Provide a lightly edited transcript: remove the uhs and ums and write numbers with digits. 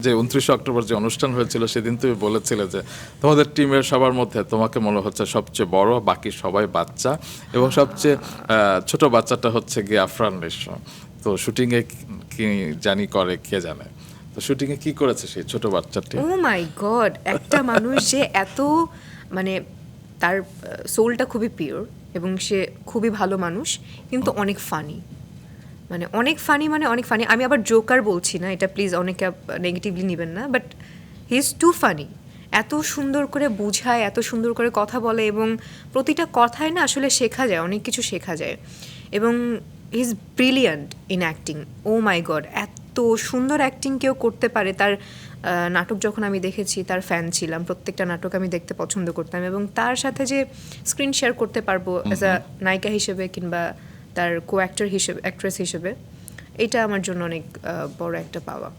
যে 29 অক্টোবর যে অনুষ্ঠান হয়েছিল সেদিন তুমি বলেছিলে যে তোমাদের টিমের সবার মধ্যে তোমাকে মনে হচ্ছে সবচেয়ে বড়, বাকি সবাই বাচ্চা, এবং সবচেয়ে ছোট বাচ্চাটা হচ্ছে গিয়ে আফরান নিশো। তো শুটিংয়ে কি জানি করে কে জানে, তো শুটিংয়ে কি করেছে সেই ছোট বাচ্চাটি? ও মাই গড, একটা মানুষ যে এত মানে তার সোলটা খুবই পিওর এবং সে খুবই ভালো মানুষ, কিন্তু অনেক ফানি, মানে অনেক ফানি, মানে অনেক ফানি। আমি আবার জোকার বলছি না, এটা প্লিজ অনেকে নেগেটিভলি নেবেন না, but he is too funny. এত সুন্দর করে বুঝায়, এত সুন্দর করে কথা বলে, এবং প্রতিটা কথায় না আসলে শেখা যায়, অনেক কিছু শেখা যায়। এবং he is brilliant in acting. Oh my god, এত সুন্দর অ্যাক্টিং কেউ করতে পারে! তার নাটক যখন আমি দেখেছি, তার ফ্যান ছিলাম, প্রত্যেকটা নাটক আমি দেখতে পছন্দ করতাম, এবং তার সাথে যে স্ক্রিন শেয়ার করতে পারবো অ্যাজ আ নায়িকা হিসেবে কিংবা তার কো অ্যাক্টর হিসেবে, অ্যাক্ট্রেস হিসেবে, এটা আমার জন্য অনেক বড় একটা পাওয়া।